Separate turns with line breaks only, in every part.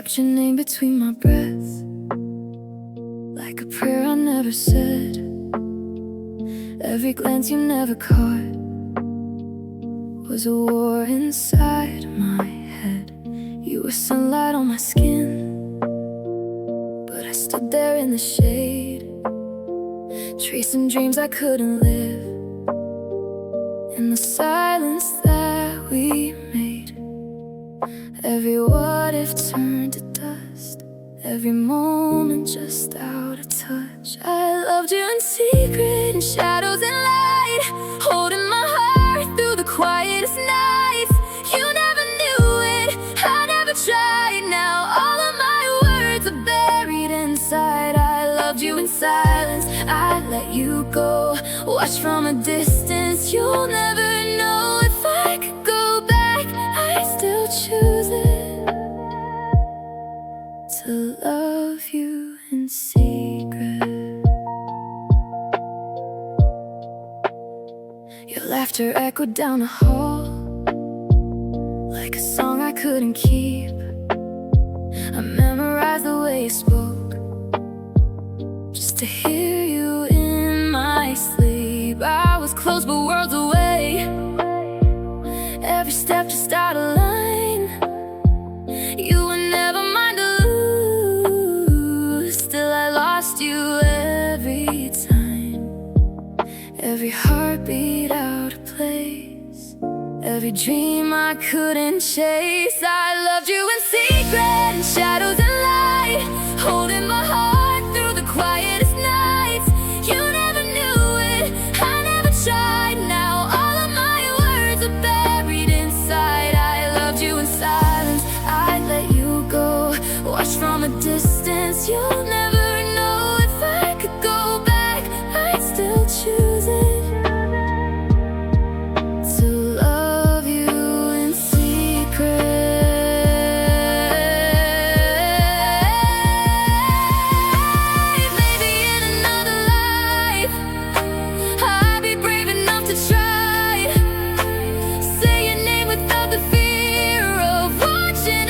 kept your name between my breath, like a prayer I never said. Every glance you never caught was a war inside my head. You were sunlight on my skin, but I stood there in the shade, tracing dreams I couldn't live. In the silence that we made, every what if turned to dust, every moment just out of touch. I loved you in secret, in shadows and light, holding my heart through the quietest nights. You never knew it, I never tried. Now all of my words are buried inside. I loved you in silence, I let you go, watch from a distance. You'll never know if I could go back. I still choose it, to love you in secret. Your laughter echoed down the hall, like a song I couldn't keep. I memorized the way you spoke, just to hear you in my sleep. I was close but worlds away, every step just out of line. You were never mine to lose, still I lost you every time. Every heartbeat out of place, every dream I couldn't chase. I loved you in secret, in shadows and light, holding my heart through the quietest nights. You never knew it, I never tried. Now all of my words are buried inside. I loved you in silence, I let you go, watch from a distance. You'll never know if I could go back. I'd still choose it, to love you in secret. Maybe in another life I'd be brave enough to try, say your name without the fear of watching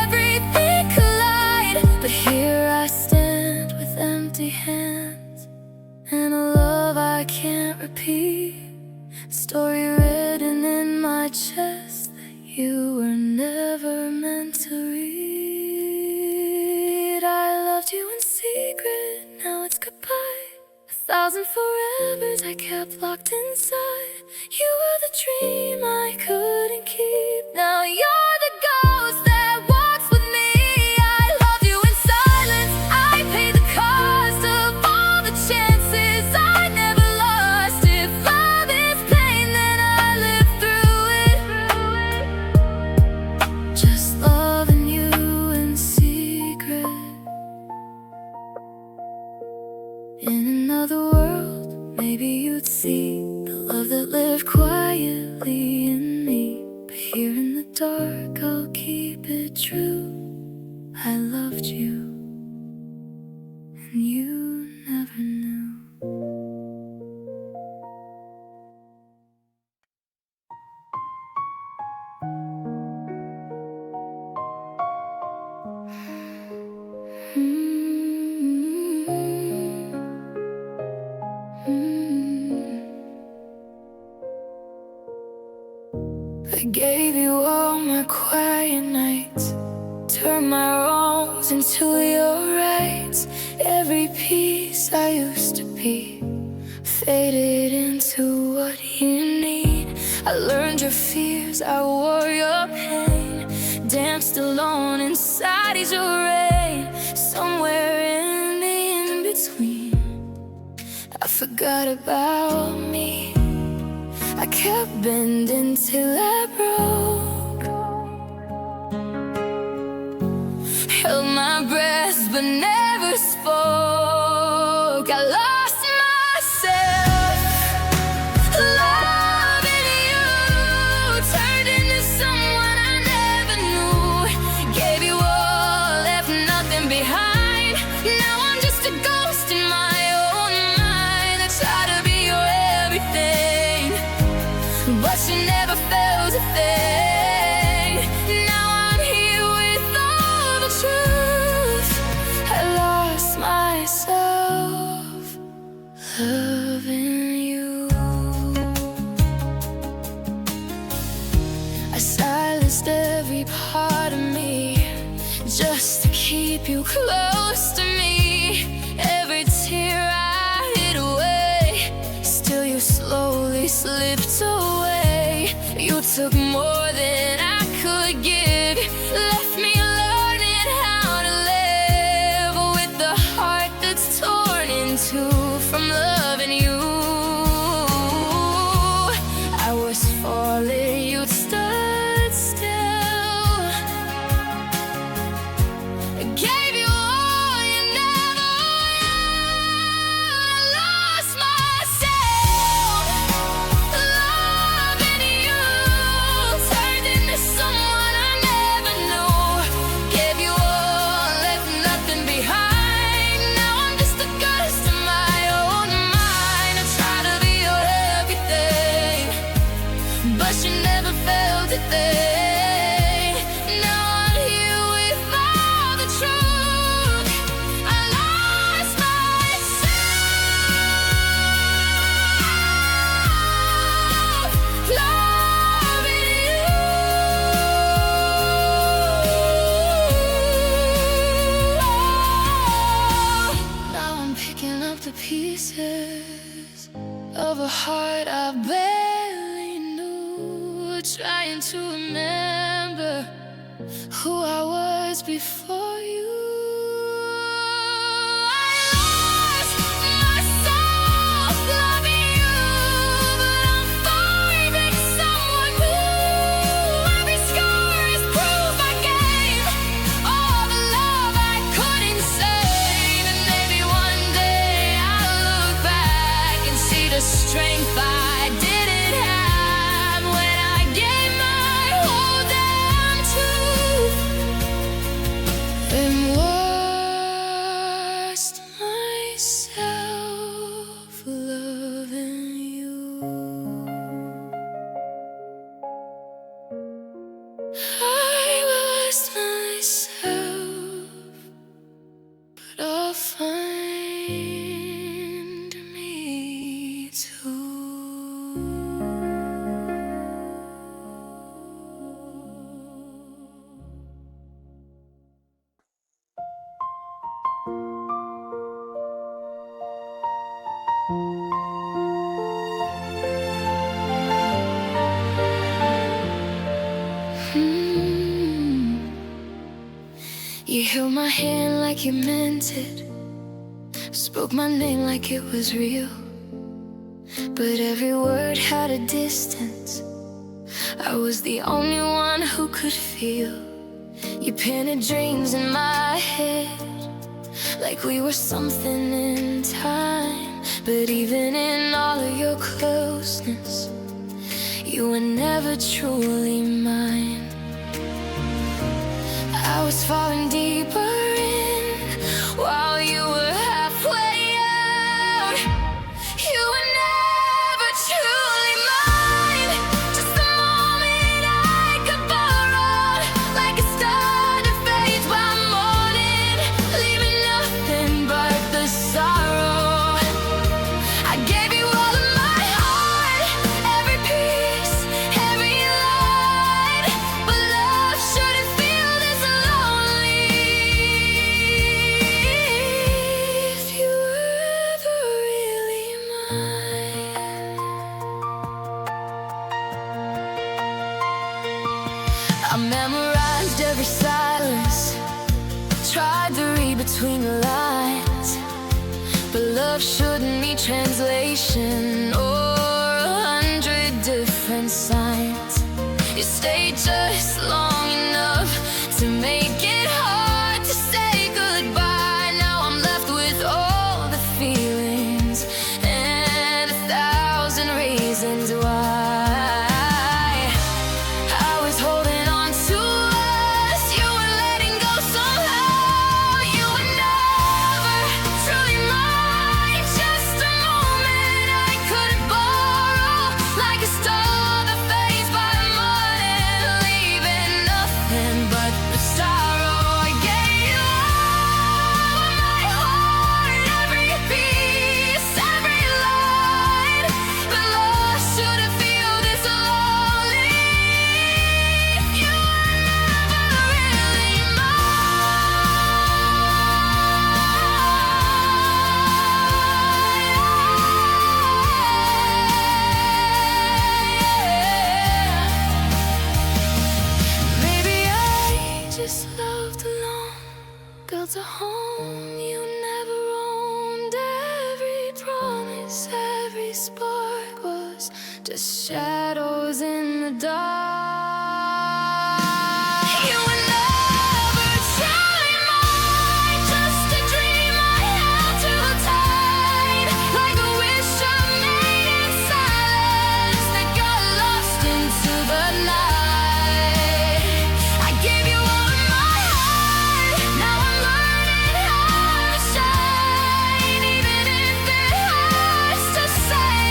everything collide. But here I stand with empty hands, and a love I can't repeat, story written in my chest that you were never meant to read. I loved you in secret, now it's goodbye. 1,000 forevers I kept locked inside. You were the dream I couldn't keep, now you're the ghost that walks with me. I loved you in silence, I paid the cost of all the chances I never lost. If love is pain, then I lived through it, just loving you in secret. In another world, maybe you'd see the love that lived quietly in me. But here in the dark, I'll keep it true. I loved you, and you never knew. I gave you all my quiet nights, turned my wrongs into your rights. Every piece I used to be faded into what you need. I learned your fears, I wore your pain, danced alone inside your rain. Somewhere in the in-between, I forgot about me. I kept bending till I broke, held my breath but never spoke. I lost myself, loving you, turned into someone I never knew. Gave you all, left nothing behind. Now I'm just a ghost in my own mind. I try to be your everything, but you never felt a thing. Now I'm here with all the truth. pieces of a heart I barely knew, trying to remember who I was before you. I lost myself loving you, but I'm finding someone new. Every scar is proof I gave all the love I couldn't save. And maybe one day I'll look back and see the strength I didn't have when I gave my whole damn truth and lost myself loving you. I lost myself, but I'll find me too. You held my hand like you meant it, spoke my name like it was real, but every word had a distance. I was the only one who could feel. You painted dreams in my head like we were something in time, but even in all of your closeness, you were never truly mine. I was falling deeper in while you were halfway out. You were never truly mine, just a moment I could borrow, like a star that fades by morning, leaving nothing but the sorrow. I gave you all of my heart, every piece, every line, but love shouldn't feel this lonely. If you were ever really mine, I memorized every silence, tried to read between the lines, but love shouldn't need translation or 100 different signs. You stayed just long enough to make it hard to say goodbye. Now I'm left with all the feelings and 1,000 reasons why. I was holding on to us, you were letting go somehow. You were never truly mine, just a moment I couldn't borrow, like a star that fades by morning, leaving nothing but the sorrow. I gave you all of my heart, every piece, every line, but love shouldn't feel this lonely. You were never really mine. Maybe I just loved alone, built a home you never owned. Every promise, every spark was just shadows in the dark. You were never truly mine, just a dream I held too tight, like a wish I made in silence that got lost into the night. I gave you all of my heart, now I'm learning how to shine, even if it hurts to say.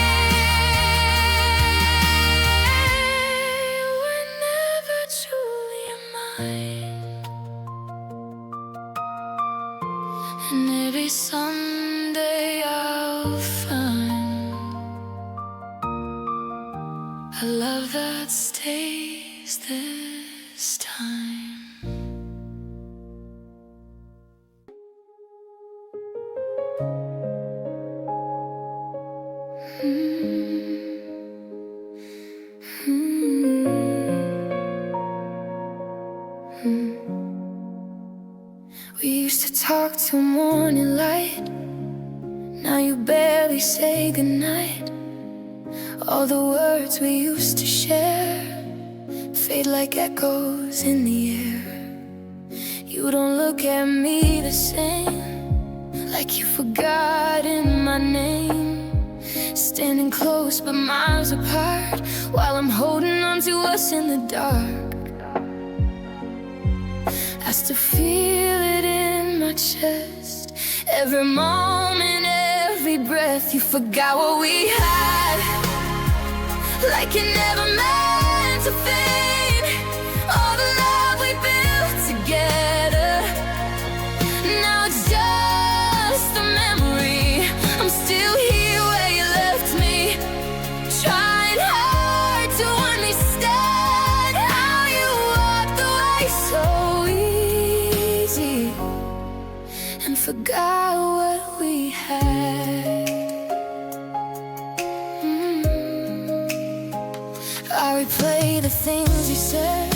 You were never truly mine, and maybe someday I'll find a love that stays this time. light. Now you barely say goodnight. All the words we used to share fade like echoes in the air. You don't look at me the same, like you've forgotten my name. Standing close but miles apart, while I'm holding on to us in the dark. I still feel it in my chest, every moment, every breath. You forgot what we had, like it never meant to fade. All the love we built together, now it's just a memory. I'm still here where you left me, trying hard to understand how you walked away so easy and forgot what we had. I replay the things you said,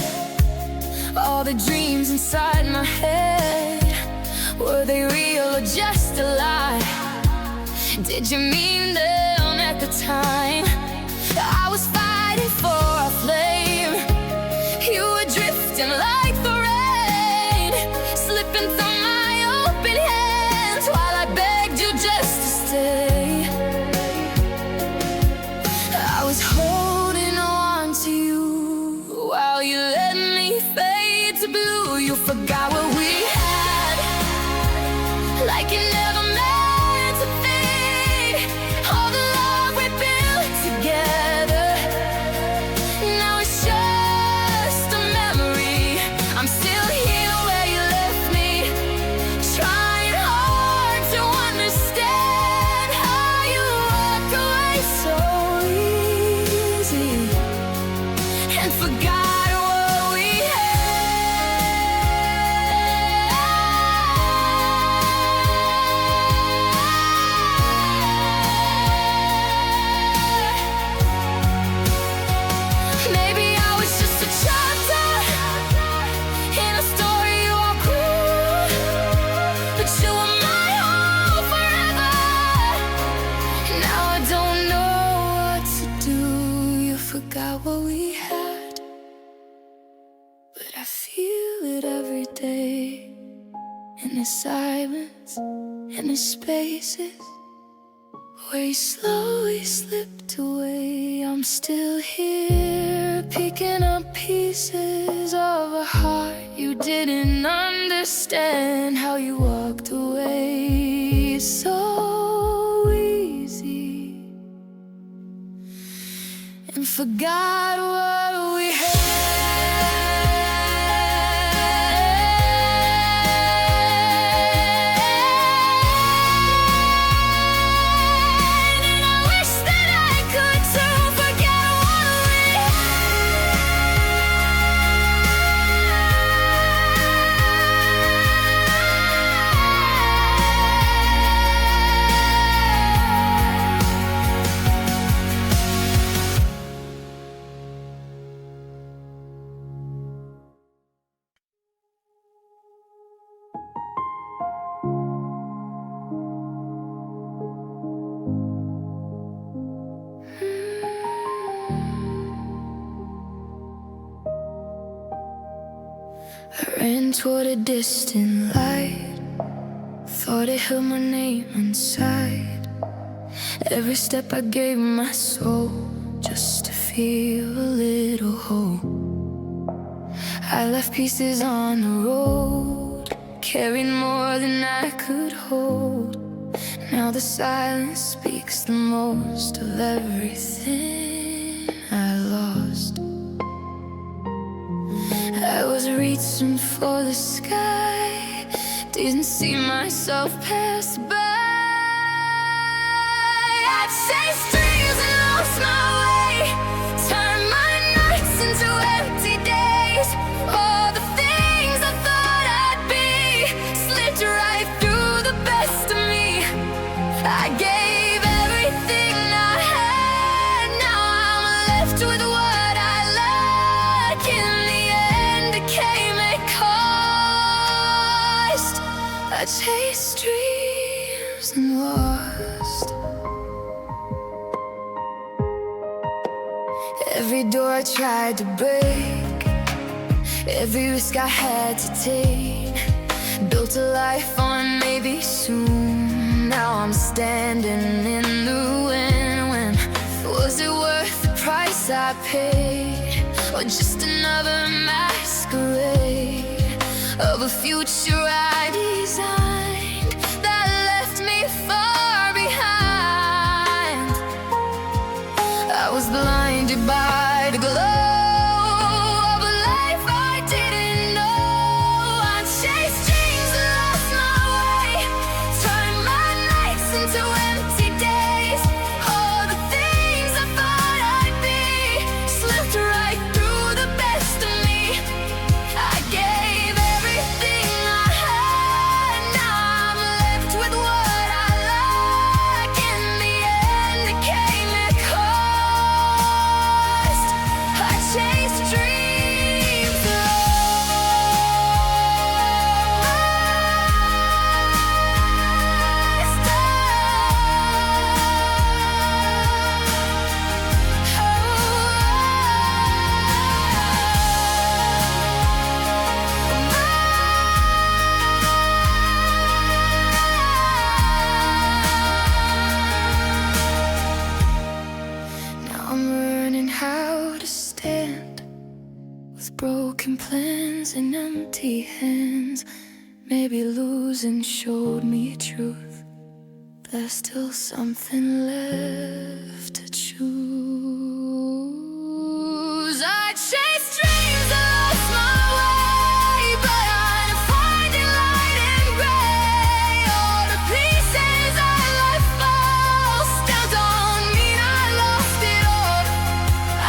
all the dreams inside my head. Were they real or just a lie? Did you mean them at the time? I was fighting for a flame, you were drifting like the rain, slipping through my open hands while I begged you just to stay. I was holding on to you while you let me fade to blue. You forgot what we had, like it never meant to fade. All the love we built together, now it's just a memory. I'm still here where you left me, trying hard to understand how you walk away so easy and forgot what we had. Maybe I was just a chapter in a story you all grew, but you were my home forever. Now I don't know what to do. You forgot what we had, but I feel it every day, in the silence, in the spaces where you slowly slipped away. I'm still here, picking up pieces of a heart you didn't understand. How you walked away so easy and forgot what we had. And I wish that I could too, forget what we I ran toward a distant light, thought it held my name inside. Every step I gave my soul just to feel a little whole. I left pieces on the road, carried more than I could hold. Now the silence speaks the most of everything I lost. I was reaching for the sky, didn't see myself pass by. I chased dreams and lost my way, turned my nights into empty days. All the things I thought I'd be slipped right through the best of me. I gave everything I had, now I'm left with what I lack. In the end it came at cost. I chased dreams wasn't lost. Every door I tried to break, every risk I had to take, built a life on maybe soon. Now I'm standing in the wind. Was it worth the price I paid, or just another masquerade of a future I designed that left me far behind? I was blinded by the glow of a life I didn't know. I chased dreams and lost my way, turned my nights into empty days. All the things I thought I'd be slipped right through the best of me. I gave everything I had, now I'm left with what I lack. In the end it came at cost. I chased dreams Now I'm learning how to stand with broken plans and empty hands. Maybe losing showed me truth. There's still something left to choose. I chased dreams and lost my way, but I'm finding light in gray. All the pieces I let fall still don't mean I lost it all.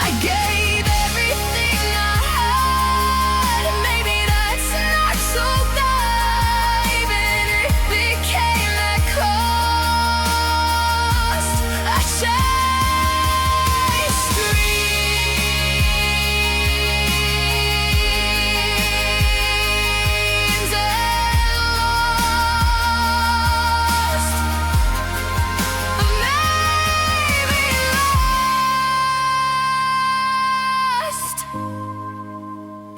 I gave everything I had, and maybe that's not so bad, even if it came at cost. I chased dreams and lost, maybe lost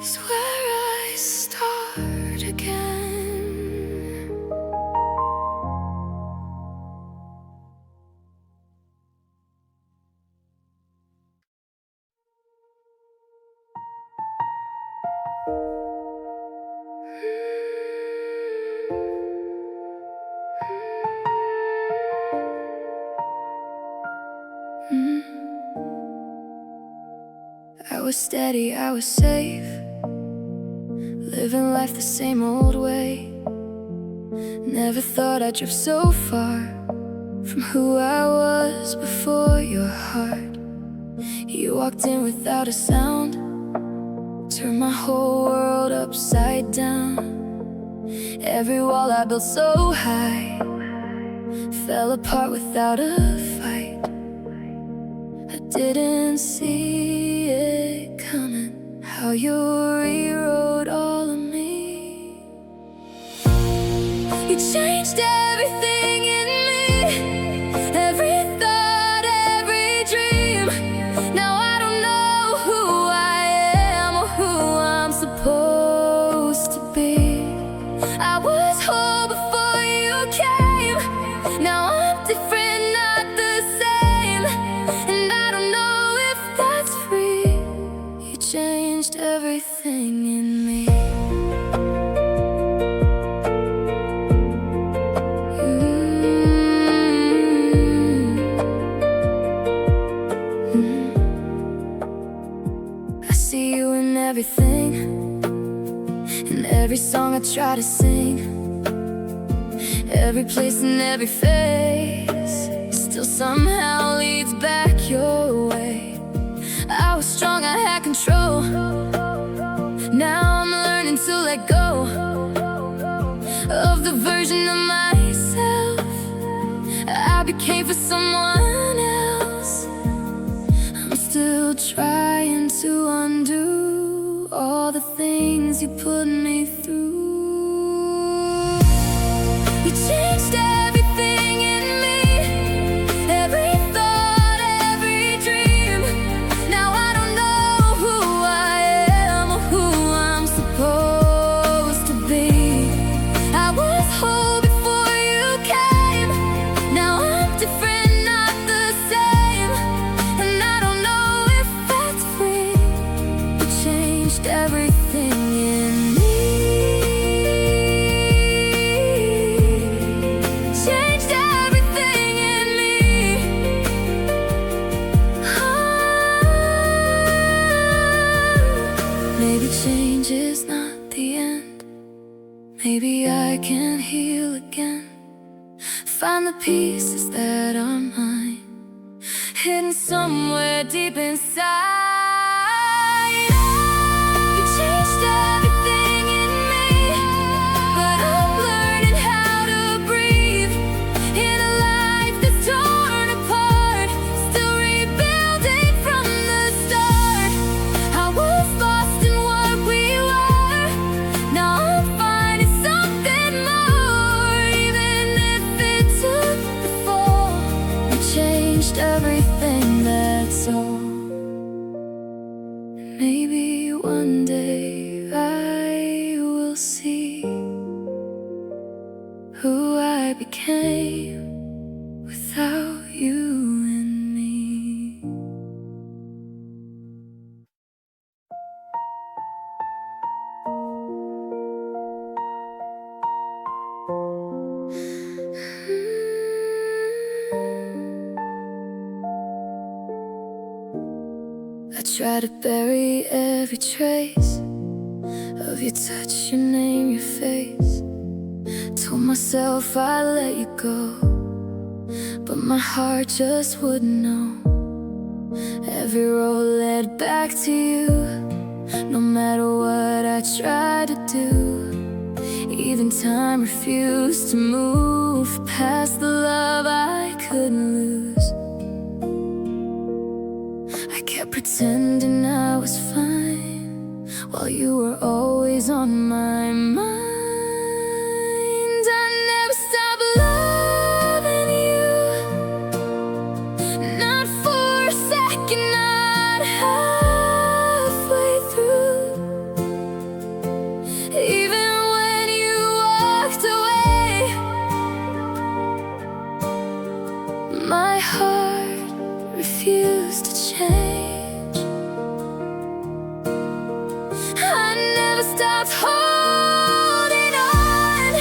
is where I start again. I was steady, I was safe, living life the same old way. Never thought I'd drift so far from who I was before your heart. You walked in without a sound, turned my whole world upside down. Every wall I built so high fell apart without a fight. I didn't see it coming, how you rewrote all of me. You changed everything in me, every thought, every dream. Now I don't know who I am or who I'm supposed to be. I was whole before you came, now I'm different, not the same. And I don't know if that's free. You changed everything in me. I see you in everything, in every song I try to sing, every place and every face still somehow leads back your way. I was strong, I had control. Now I'm learning to let go of the version of myself I became for someone else. I'm still trying to undo all the things you put me through. You changed everything find the pieces that are mine, hidden somewhere deep inside. You changed everything in me, but I'm learning how to breathe in a life that's torn apart, still rebuilding from the start. I was lost in what we were, now I'm finding something more. Even if it took the fall, you changed everything, that's all. Maybe one day I will see who I became without you and me. I try to bury every trace of your touch, your name, your face. Told myself I'd let you go, but my heart just wouldn't know. Every road led back to you, no matter what I tried to do. Even time refused to move past the love I couldn't lose. I kept pretending I was fine, while you were always on my mind. I never stopped loving you, not for a second, not halfway through. Even when you walked away, my heart refused to change. I never stopped holding on,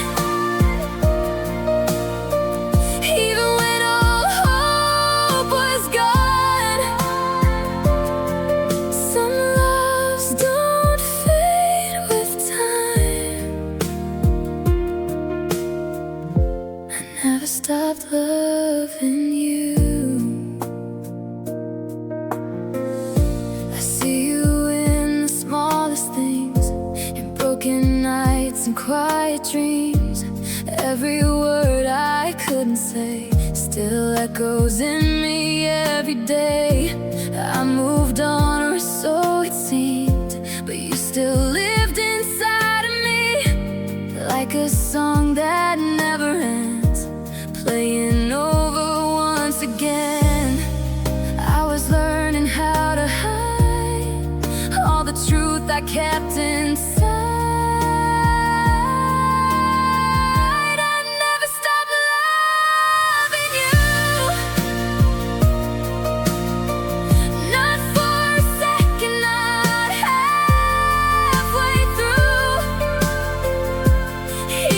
even when all hope was gone. Some loves don't fade with time. I never stopped loving you. I see you in the smallest things, in broken nights and quiet dreams. Every word I couldn't say still echoes in me every day. I moved on, or so it seemed, but you still lived inside of me, like a song that never ends, playing over once again. I was learning how to hide all the truth I kept inside. I never stopped loving you, not for a second, not halfway through.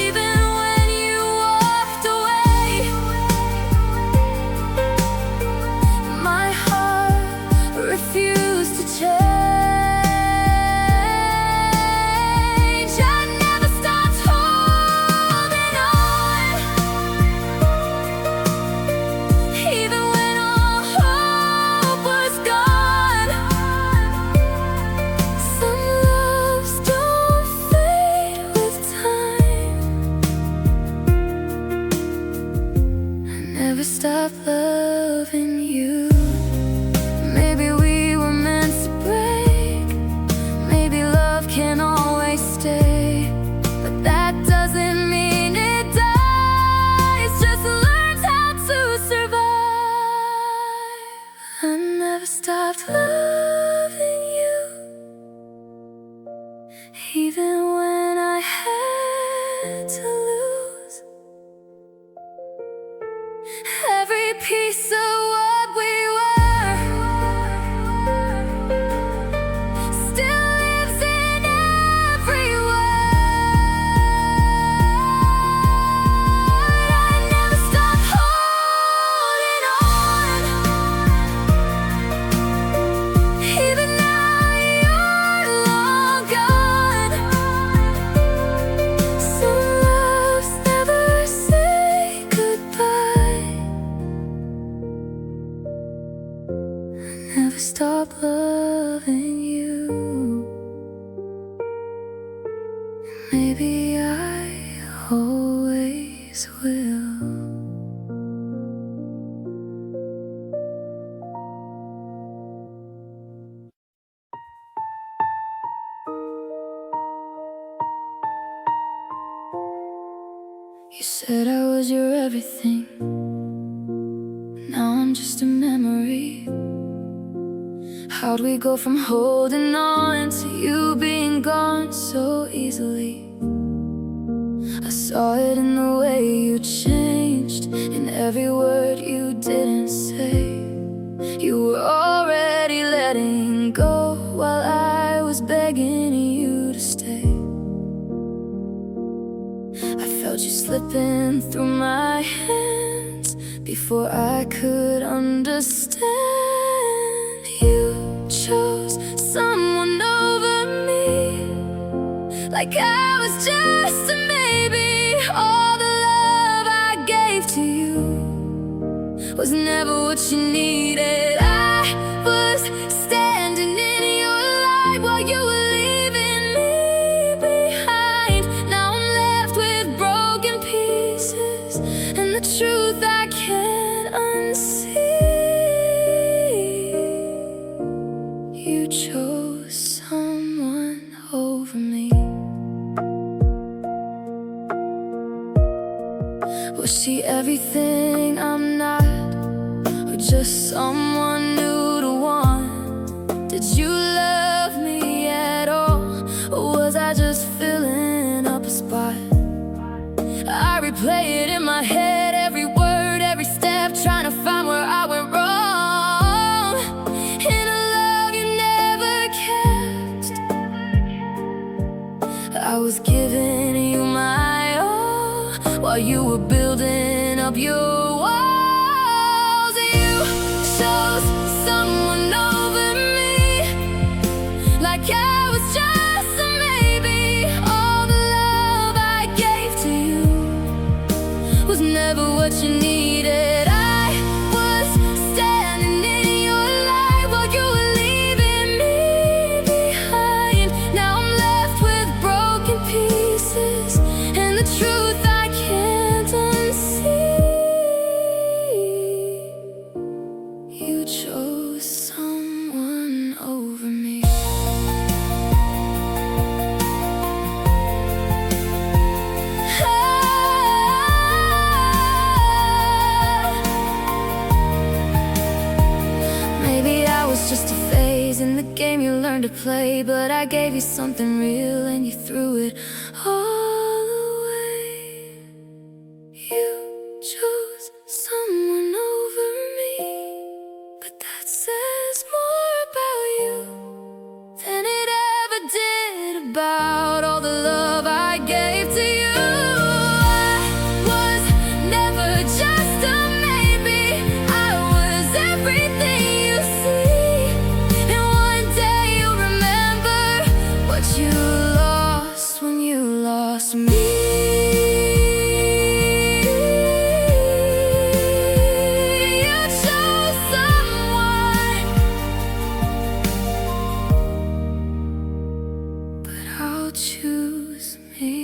Even when you walked away, my heart refused to change. I never stopped holding on, even when all hope was gone. Some loves don't fade with time. I never stopped loving you. Maybe we were meant to break, maybe love can always stay, but that doesn't mean it dies, just learns how to survive. I never stopped loving you, even when I had to lose every piece of what we were. Still lives in every word. I never stopped holding on, even now you're long gone. Some loves never say goodbye. stop loving you. Maybe I always will. You said I was your everything. Now I'm just a memory. How'd we go from holding on to you being gone so easily? I saw it in the way you changed, in every word you didn't say. You were already letting go while I was begging you to stay. I felt you slipping through my hands before I could understand. You chose someone over me, like I was just a maybe. All the love I gave to you was never what you needed. I was standing in your light while you were leaving me behind. Now I'm left with broken pieces and the truth I can't unsee. You chose someone over me. Was she everything I'm not, or just someone new to want? Did you love me at all, or was I just filling up a spot? I replay it in my head, every word, every step, trying to find where I went wrong. In a love you never kept. I was giving you my all while you were building up your walls. You chose someone over me, like I was just a maybe. All the love I gave to you was never what you needed. I was standing in your light while you were leaving me behind. Now I'm left with broken pieces and the truth I can't unsee. You chose someone over me. Maybe I was just a phase in the game you learned to play, but I gave you something real and you threw it all away. You chose someone over me, but that says more about you than it ever did about all the love I gave to you. I was never just a maybe. I was everything you see. And one day you'll remember what you lost when you lost me. You chose someone, but I'll choose me.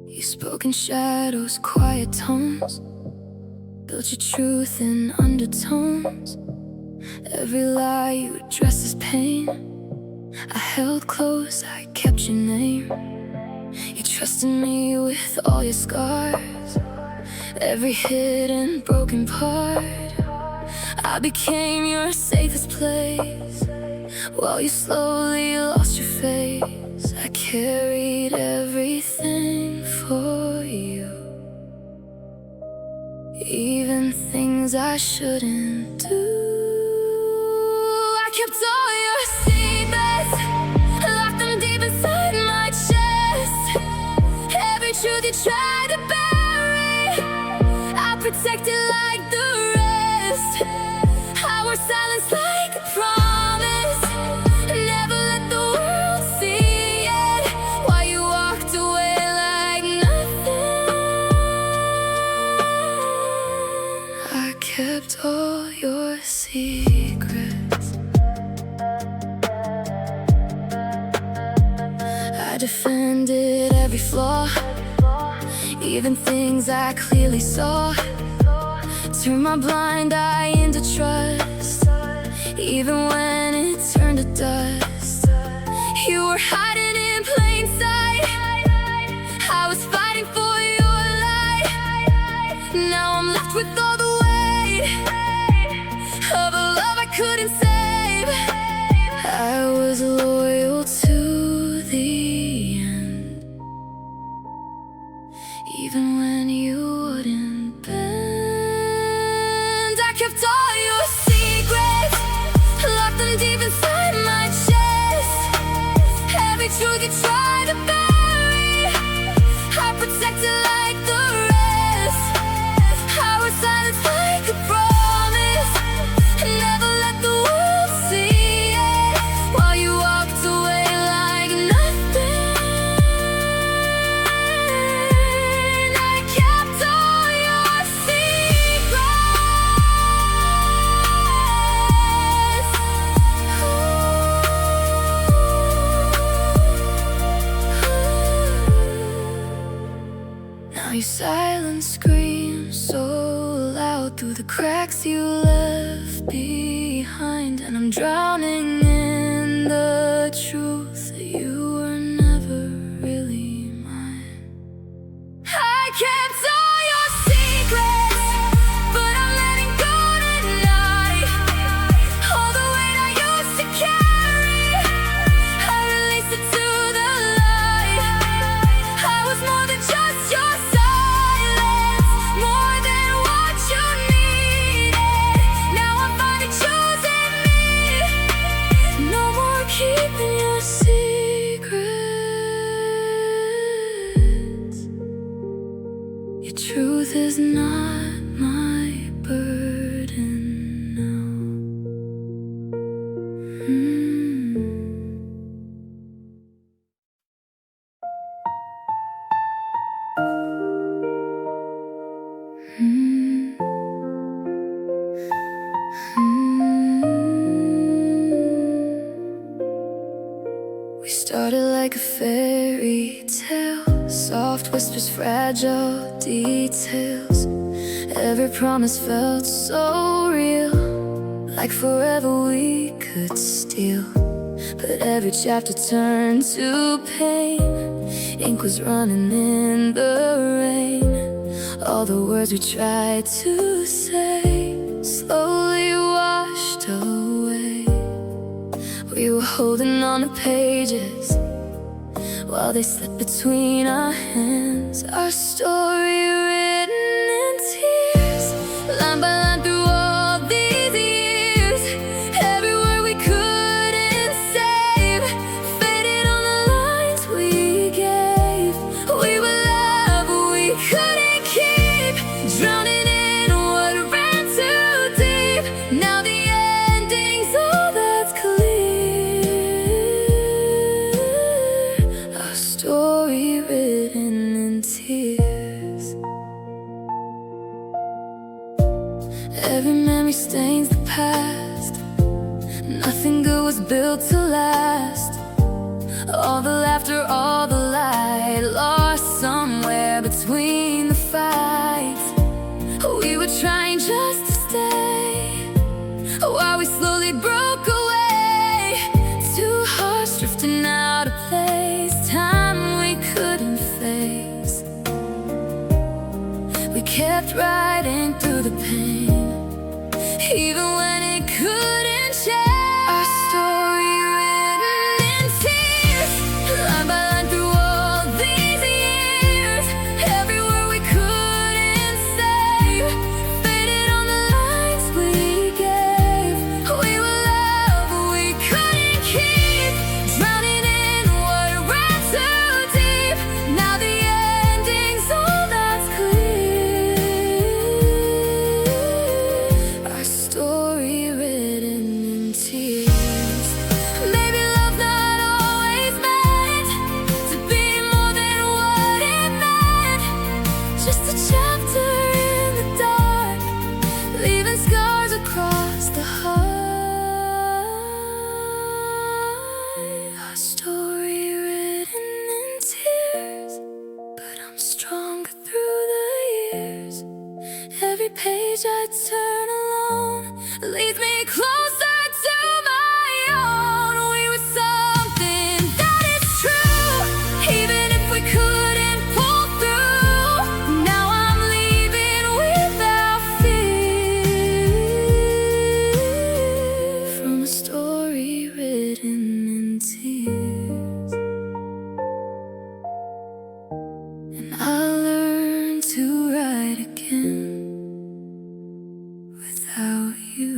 You spoke in shadows, quiet tones, built your truth in undertones. Every lie you addressed as pain, I held close, I kept your name. You trusted me with all your scars, every hidden broken part. I became your safest place while you slowly lost your face. I carried everything for you, even things I shouldn't do. I kept all your secrets, locked them deep inside my chest. Every truth you tried to bury, I protected like the rest. defended every flaw, even things I clearly saw. Turned my blind eye into trust, even when it turned to dust. You were hiding in plain sight, I was fighting for your life. Now I'm left with all the weight of a love I couldn't save. I was loyal to the end, even when you wouldn't bend. I kept all your secrets, locked them deep inside my chest. Every truth you tried to bury, I protected like the rest. I was silent like a promise, never let the world see it, while you walked away like nothing. I kept all your secrets. Now your silence screams so loud through the cracks you left behind, and I'm drowning in the truth that you were never really mine. I kept all your secrets, but I'm letting go tonight. All the weight I used to carry, I released it to the light. I was more than just your silence, more than what you needed. Now I'm finally choosing me, no more keeping your secrets. Your truth is not my burden now. We started like a fairy tale, soft whispers, fragile details. Every promise felt so real, like forever we could steal. But every chapter turned to pain, ink was running in the rain. All the words we tried to say slowly washed away. We were holding on to pages while they slipped between our hands. Our story written in tears, line by line through all these years. Every word we couldn't save faded on the lines we gave. We were love we couldn't keep, drowning in what ran too deep. Now the ending's all that's clear, our story written in tears. Every memory stains the past, nothing good was built to last. All the laughter, all the light, lost somewhere between the fights. We were trying just to stay, while we slowly broke away. Two hearts drifting out of place, time we couldn't face. We kept riding through the pain, even when it couldn't change. Our story written in tears, line by line through all these years. Every word we couldn't save faded on the lines we gave. We were love we couldn't keep, drowning in what ran too deep. Now the ending's all that's clear, our story written in tears. Maybe love not always meant to be more than what it meant, just a chapter in the dark, leaving scars across the heart. Our story written in page I turn alone leads me closer to my own. We were something that is true, even if we couldn't pull through. Now I'm leaving without fear, from a story written in tears. And I learned to write again without you.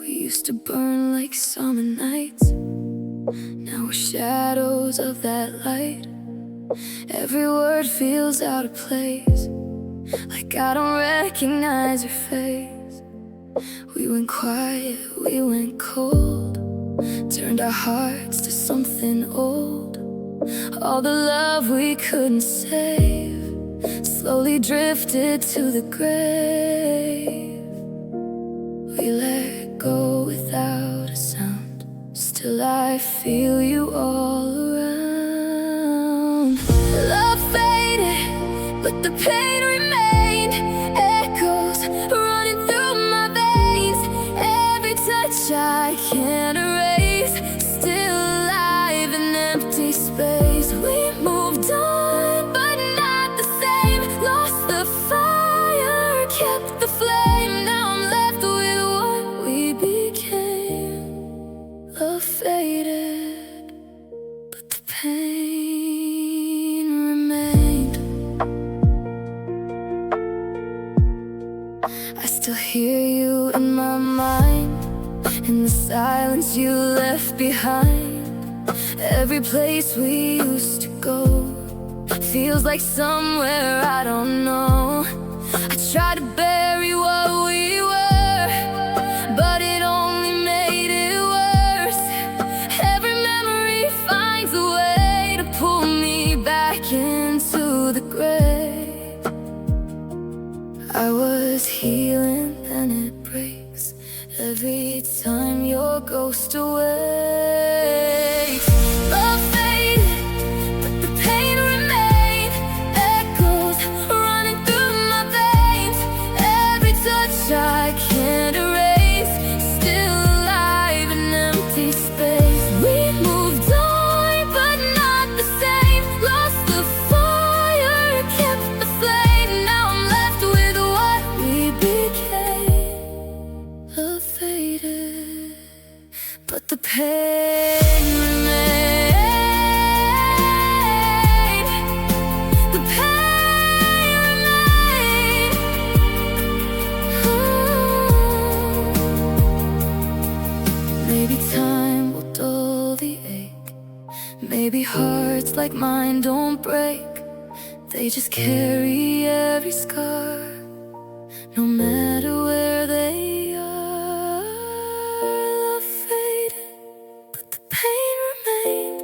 We used to burn like summer nights. Now we're shadows of that light. Every word feels out of place, like I don't recognize your face. We went quiet, we went cold, turned our hearts to something old. All the love we couldn't save slowly drifted to the grave. We let go without a sound, still I feel you all around. Love faded, but the pain remained. Echoes running through my veins. Every touch I can't erase, still alive in empty space. We moved on, but not the same. Lost the fire, kept the flame. Now I'm left with what we became. Love faded, but the pain remained. I still hear you in my mind, in the silence you left behind. Every place we used to go feels like somewhere I don't know. I try to bury what we were, but it only made it worse. Every memory finds a way to pull me back into the grave. I was healing, then it breaks every time your ghost awakes. Love faded, but the pain remained. Echoes running through my veins. Every touch I can't erase, still alive in empty space. We moved on, but not the same. Lost the fire, kept the flame. Now I'm left with what we became. Love faded, but the pain remained. The pain remained. Maybe time will dull the ache. Maybe hearts like mine don't break. They just carry every scar, no matter where they are. Love faded, but the pain remained.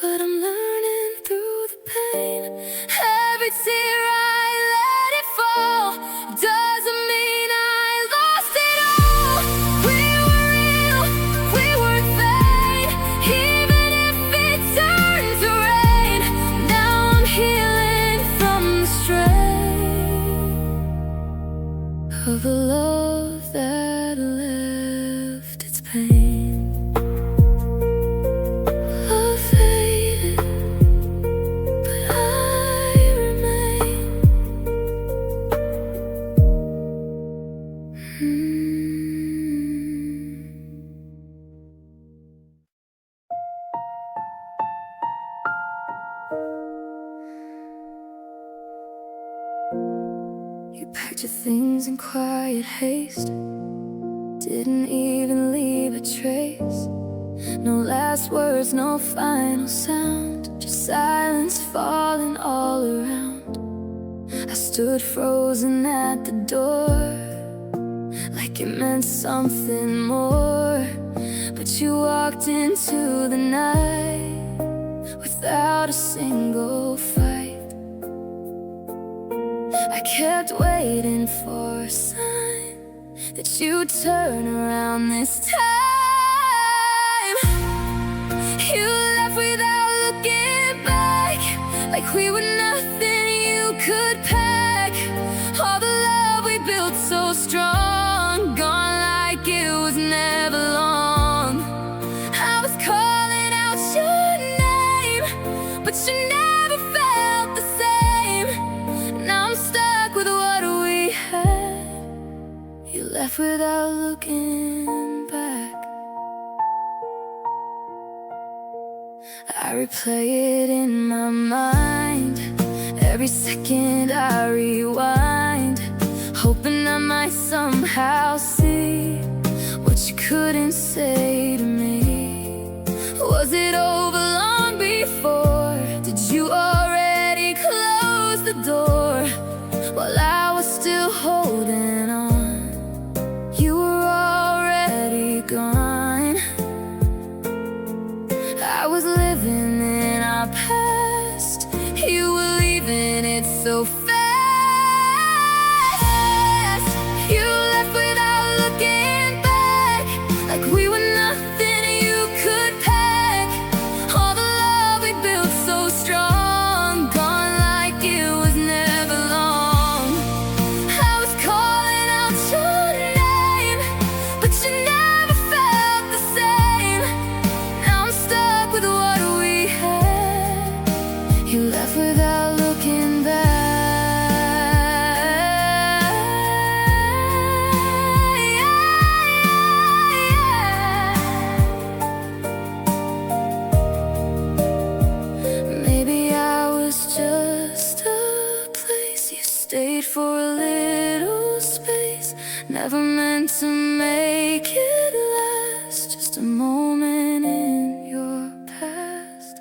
But I'm learning through the pain. Every tear I let it fall doesn't mean I lost it all. We were real, we weren't fake, even if it turned to rain. Now I'm healing from the strain of a love that left its pain. Love faded, but I remain. You packed your things in quiet haste, didn't even leave a trace. No last words, no final sound, just silence falling all around. I stood frozen at the door, like it meant something more. But but you walked into the night without a single fight. I kept waiting for a sign that you'd turn around this time. You left without looking back, like we were nothing you could pack. All the love we built so strong, gone like it was never long. I was calling out your name, but you never felt the same. Now I'm stuck with what we had. You left without looking back. I replay it in my mind. Every second I rewind, hoping I might somehow see what you couldn't say to me. Was it over long before? Did you already close the door while I was still holding on? You were already gone. I was living in our past, you were leaving it so fast. You left without looking back, like we were nothing you could pack. All the love we built so strong, gone like it was never long. I was calling out your name, but you never felt the same. Now I'm stuck with what we had. You left without looking back. Maybe I was just a place you stayed for a little space, never meant to make it last, just a moment in your past.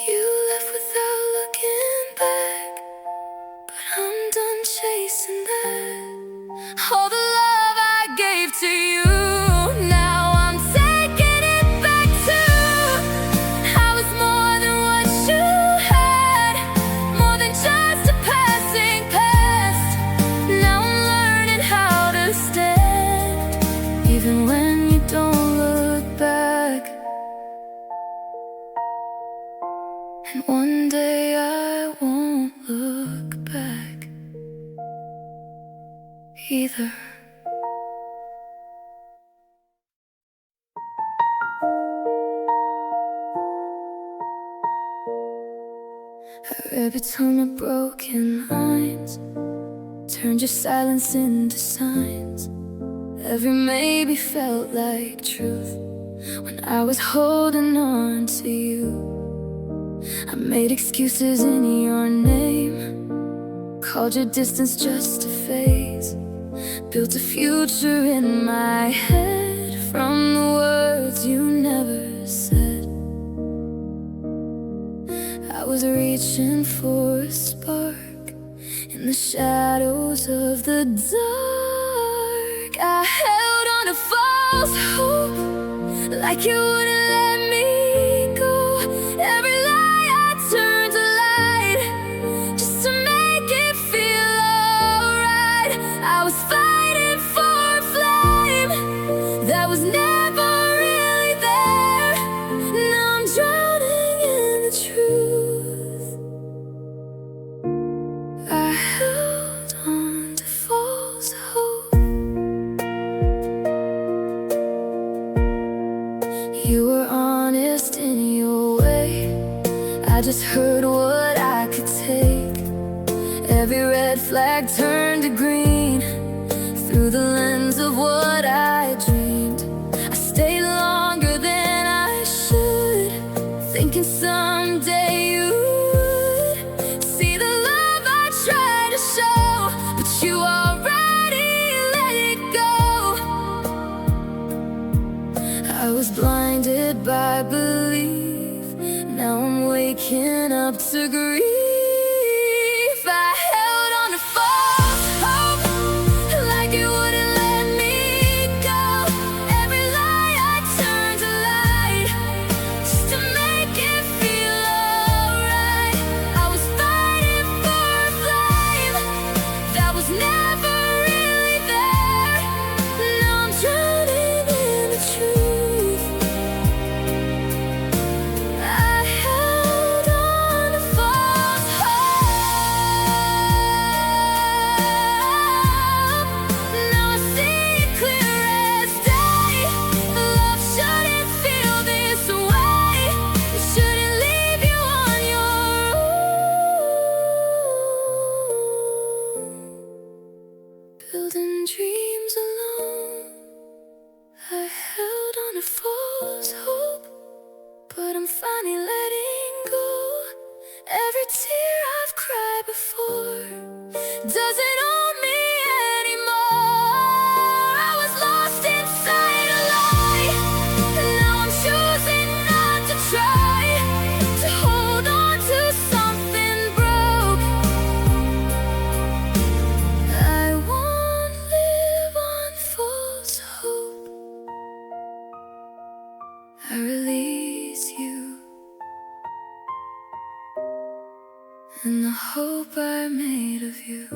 You left without looking back, but I'm done chasing that. All the love I gave to you, now I'm taking it back too. I was more than what you had, more than just a passing past. Now I'm learning how to stand, even when you don't look back. And one day I won't look back either. I read between the broken lines, turned your silence into signs. Every maybe felt like truth when I was holding on to you. I made excuses in your name, called your distance just a phase, built a future in my head from the words you never said. I was reaching for a spark in the shadows of the dark. I held on to false hope, like you wouldn't let me go. Every lie I turned to light, just to make it feel alright. I was fighting for a flame that was never really there. Now I'm drowning in the truth. I held on to false hope. You were honest in your way, I just heard what I could take. Every red flag turned to green through the lens of what I dreamed. I stayed longer than I should, thinking someday you would see the love I tried to show, but you already let it go. I was blinded by belief, now I'm waking up to grief. I held on to false hope, like it wouldn't let me go. false hope, but I'm finally letting go. Every tear I've cried before doesn't own me anymore. I was lost inside a lie, and now I'm choosing not to try to hold on to something broke. I won't live on false hope. I release you and the hope I made of you.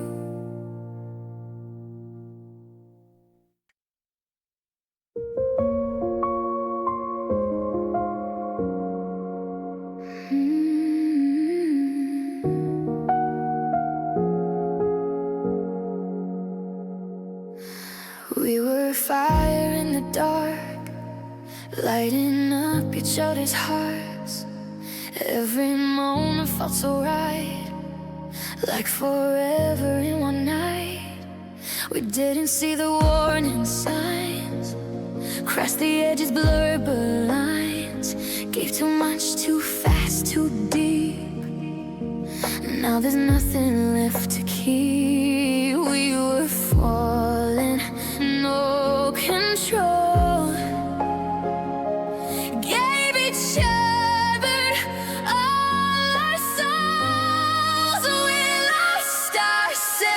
We were fire in the dark, lighting up each other's hearts. Every moment felt so right, like forever in one night. We didn't see the warning signs, crossed the edges, blurred the lines, gave too much, too fast, too deep. Now there's nothing left to keep. We were falling, no control, gave each other all our souls. We lost ourselves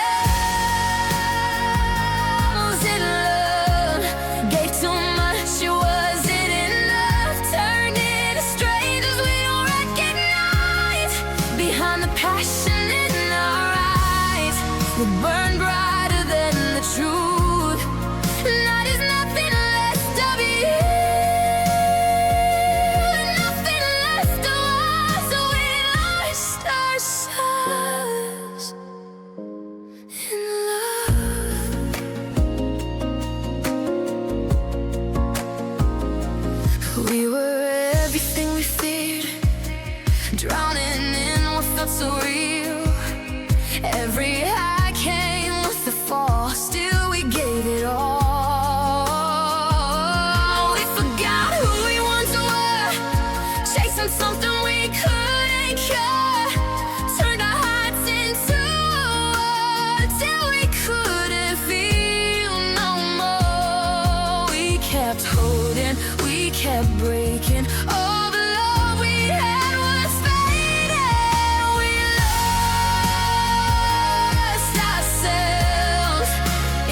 in love, gave too much, it wasn't enough, turned into strangers we don't recognize. Behind the passion in our eyes, we burn brighter than the truth. Now there's nothing left of you, nothing left of us. We lost ourselves in love. We were everything we feared, drowning in what felt so real. Every high came with the fall, still we gave it all. We forgot who we once were, chasing something we couldn't cure. Turned our hearts into wood till we couldn't feel no more. We kept holding, we kept breaking. All the love we had was fading. We lost ourselves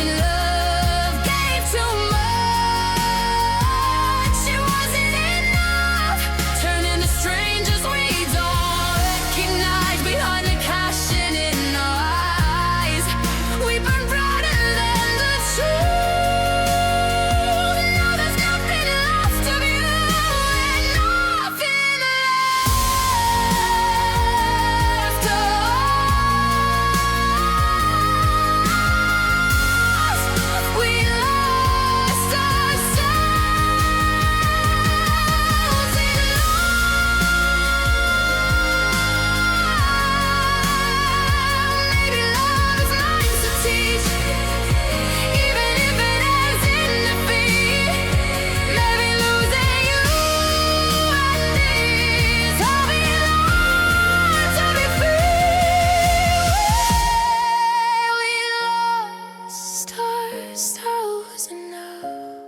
in love, gave too much, it wasn't enough, turned into strangers we don't recognize. Behind the passion in our eyes, we burn brighter than the truth. Now there's nothing left of you, and nothing left of us. We lost ourselves in love. Maybe love is meant to teach, even if it ends in defeat. Maybe losing you and these all we learned to be free. We lost ourselves enough,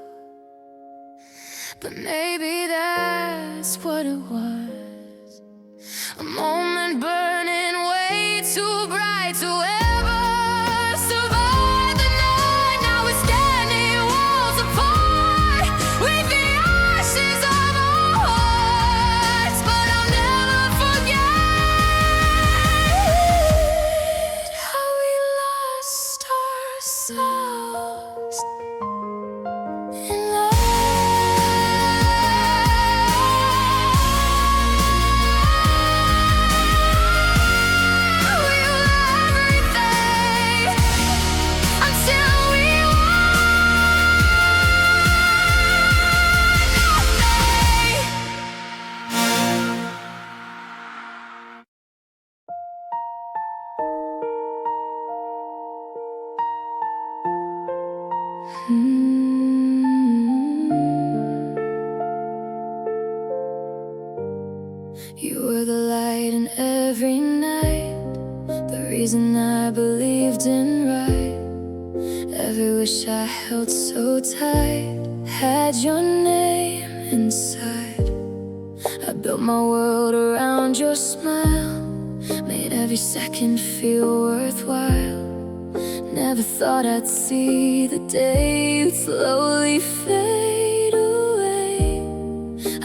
but maybe that's what it was. A moment burning way too bright to ever survive the night. Now we're standing walls apart with the ashes of our hearts, but I'll never forget how we lost ourselves in love. every night, the reason I believed in right. Every wish I held so tight had your name inside. I built my world around your smile, made every second feel worthwhile. Never thought I'd see the day you'd slowly fade away.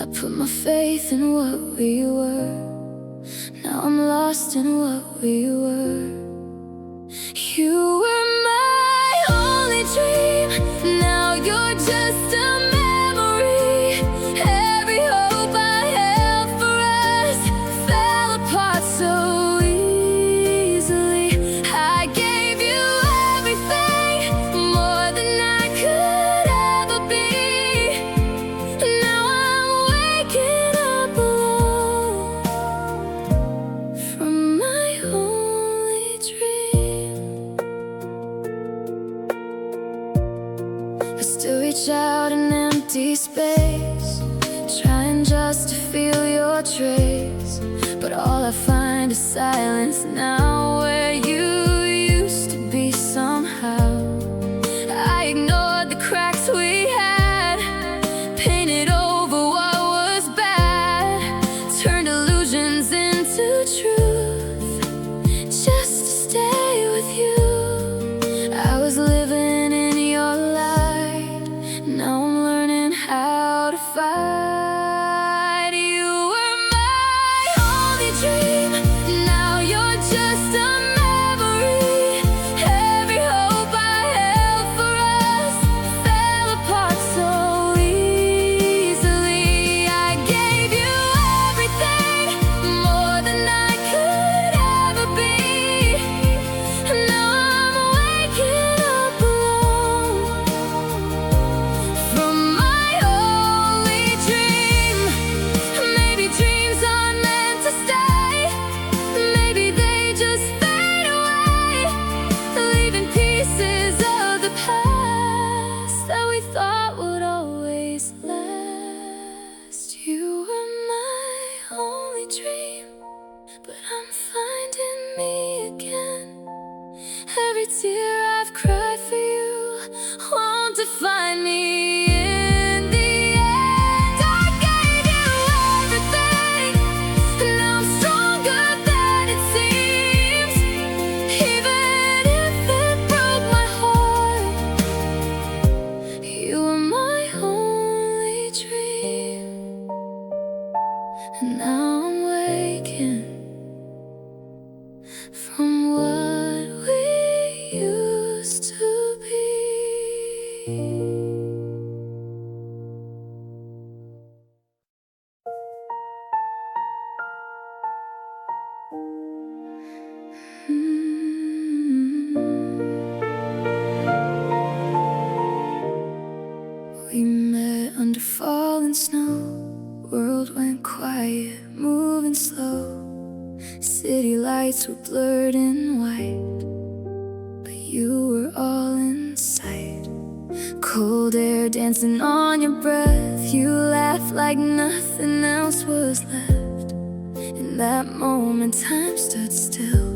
I put my faith in what we were. Now I'm lost in what we were. You were my only dream. Now you're just a memory. Every hope I held for us fell apart so easily. I gave you everything, more than I could ever be. Now I'm waking up alone from my only dream. I still reach out in empty space, trying just to feel your trace. But all I find is silence now, where you used to be somehow. I ignored the cracks we had, painted over what was bad, turned illusions into truth, just to stay with you. I was living in your light, now I'm learning how to fight. You were my only dream. Now you're just a memory. Every hope I held for us fell apart so easily. I gave you everything, more than I could ever be. Now I'm waking up alone from my only dream. Maybe dreams aren't meant to stay. Maybe they just fade away, leaving pieces of the past that we thought would always last. You were my only dream, but I'm finding me again. Every tear I've cried for you won't define me in the end. I gave you everything, and now I'm stronger than it seems. Even if it broke my heart, you were my only dream. And now I'm waking from what we used to be. We met under falling snow. World went quiet, moving slow. City lights were blurred in white, but you were all in sight. Cold air dancing on your breath. You laughed like nothing else was left. In that moment time stood still,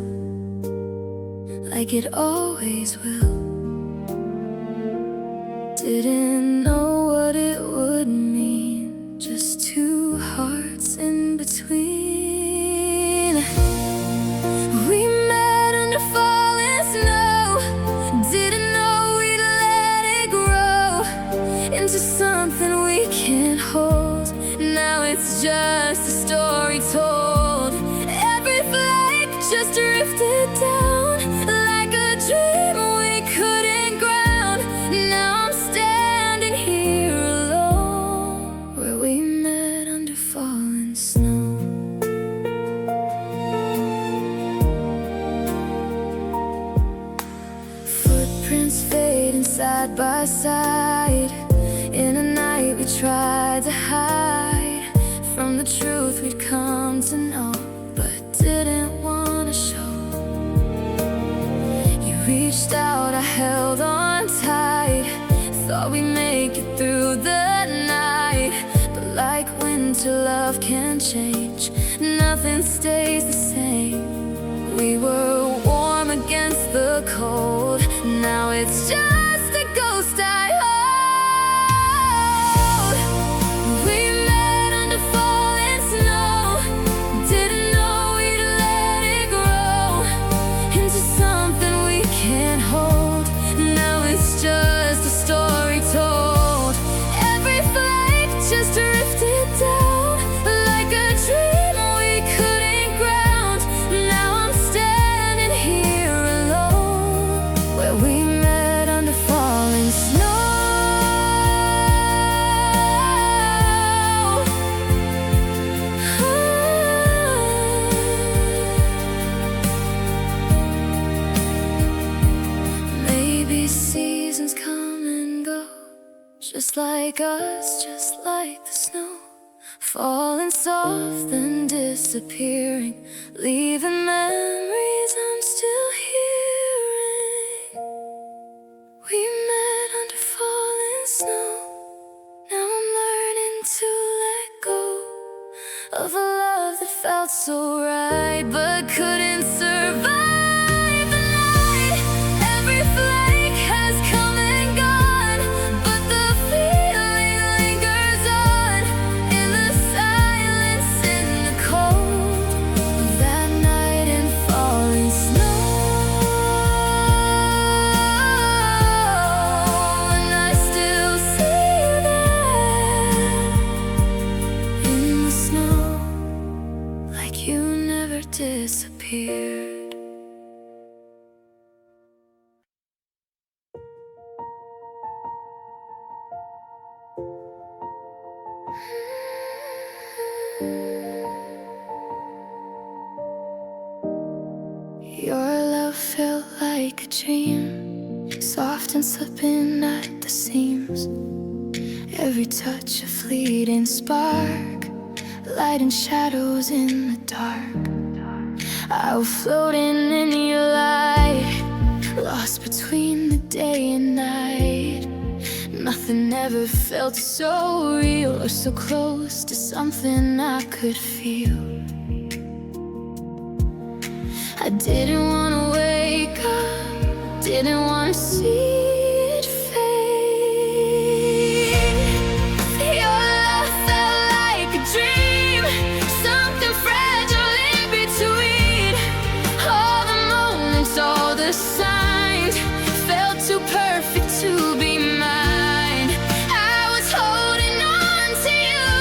like it always will. Didn't know what it would mean, just two hearts in between. We met under falling snow, didn't know we'd let it grow into something we can't hold. Now it's just a story told. Every flake just drifted down, like a dream we couldn't ground. Now I'm standing here alone, where we met under falling snow. Footprints fading side by side. In a night we tried to hide from the truth we'd come to know, but didn't want to show. You reached out, I held on tight, thought we'd make it through the night. But like winter, love can change, nothing stays the same. We were warm against the cold. Now it's just a ghost I hold. We met under falling snow. Didn't know we'd let it grow into something we can't hold. Now it's just a story told. Every flake just drifted down like a dream we couldn't ground. Now I'm standing here alone, where we met under falling snow. Maybe seasons come and go, just like us, just like the snow, falling soft and disappearing, leaving memories I'm still hearing. We met under falling snow. Now I'm learning to let go of a love that felt so right but couldn't survive the night. Every flake has come and gone, but the feeling lingers on in the silence, in the cold of that night in falling snow. And I still see you there in the snow, like you never disappeared. Your love felt like a dream, soft and slipping at the seams. Every touch a fleeting spark, light and shadows in the dark. I was floating in your light, lost between the day and night. Nothing ever felt so real or so close to something I could feel. I didn't want to wake up, didn't want to see it fade. Your love felt like a dream, something fragile in between. All the moments, all the signs felt too perfect to be mine. I was holding on to you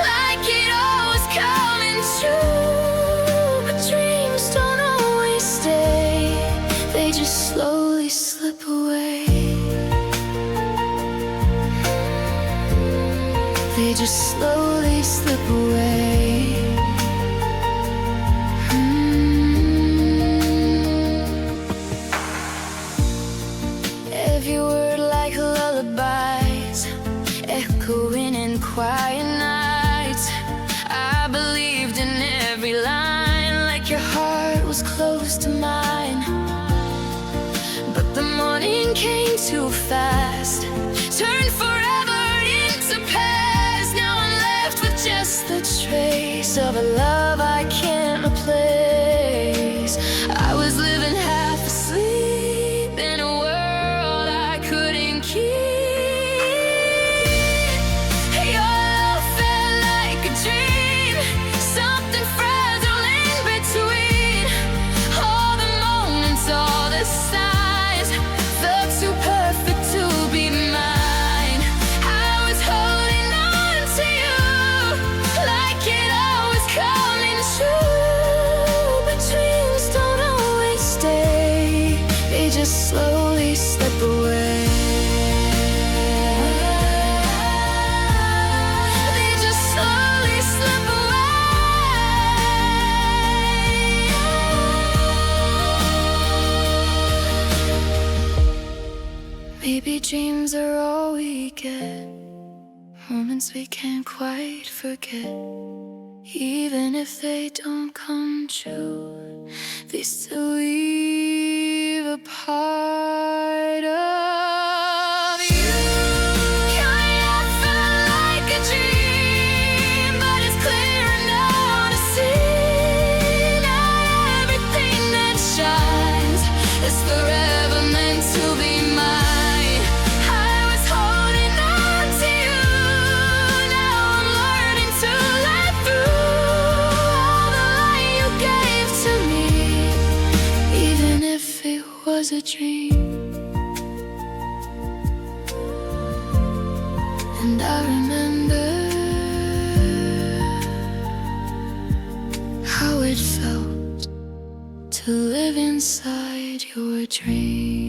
like it all was coming true. But dreams don't always stay, they just slowly slip away. They just slowly slip away. Every word like lullabies, echoing in quiet nights. I believed in every line, like your heart was close to mine. But the morning came too fast, turned forever into past. Now I'm left with just the trace of a love I can't replace. I was living half asleep in a world I couldn't keep. Your love felt like a dream, something fragile in between. All the moments, all the signs felt too perfect to be mine. I was holding on to you like it all was coming true. But dreams don't always stay, they just slowly slip away. They just slowly slip away. Maybe dreams are all we get, moments we can't quite forget. Even if they don't come true, they still leave a part of you. Your love felt like a dream, but it's clear now to see not everything And I remember how it felt to live inside your dream.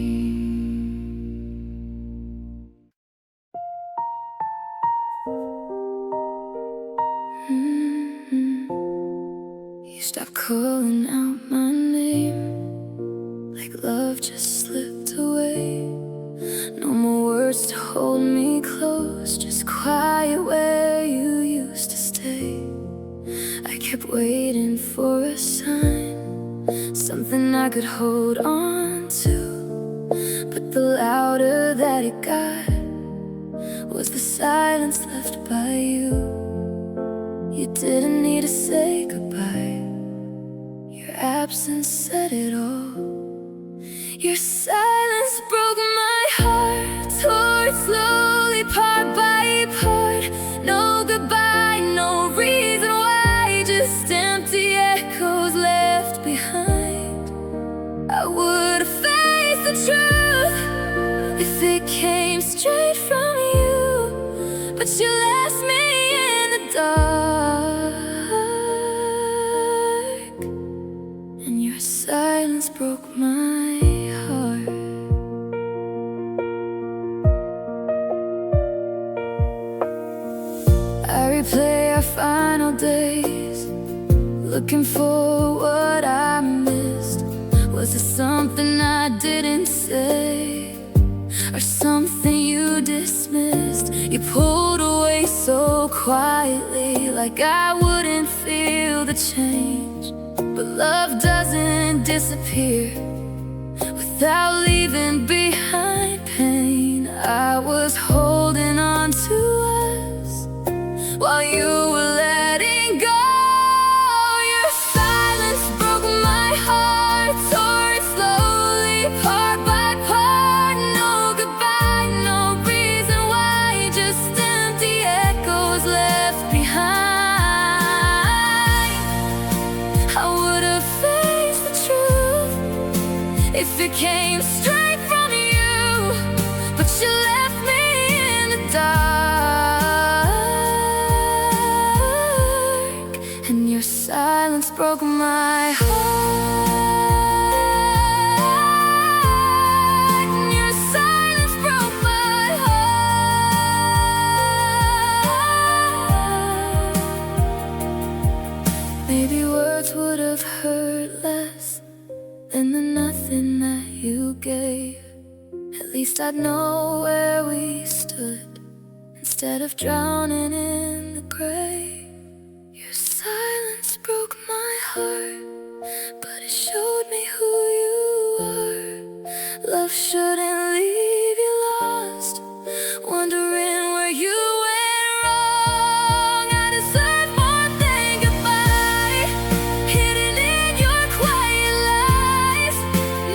You stopped calling out my name, like love just slipped away. No more words to hold me close, just quiet where you used to stay. I kept waiting for a sign, something I could hold on to. But the louder that it got was the silence left by you. You didn't need to say goodbye, your absence said it all. Your silence broke my heart, tore it slowly part by part. No goodbye, no reason why, just empty echoes left behind. I would've faced the truth if it came straight from you, but you left me in the dark, and your silence broke my heart. I replay our final days, looking for what I missed. Was it something I didn't say, or something you dismissed? You pulled away so quietly, like I wouldn't feel the change. But love doesn't disappear without leaving behind pain. I was holding on to us while you were letting go. Your silence broke my heart, tore it slowly part by part. No goodbye, no reason why, just empty echoes left behind. I would've faced the truth if it came straight from you, but you left me in the dark, and your silence broke my heart. And your silence broke my heart. Maybe words would have hurt less than the nothing that you gave. At least I'd know where we stood instead of drowning in the grave. Your silence broke my heart, but it showed me who you are. Love shouldn't leave you lost, wondering where you went wrong. I deserve more than goodbye, hidden in your quiet lies.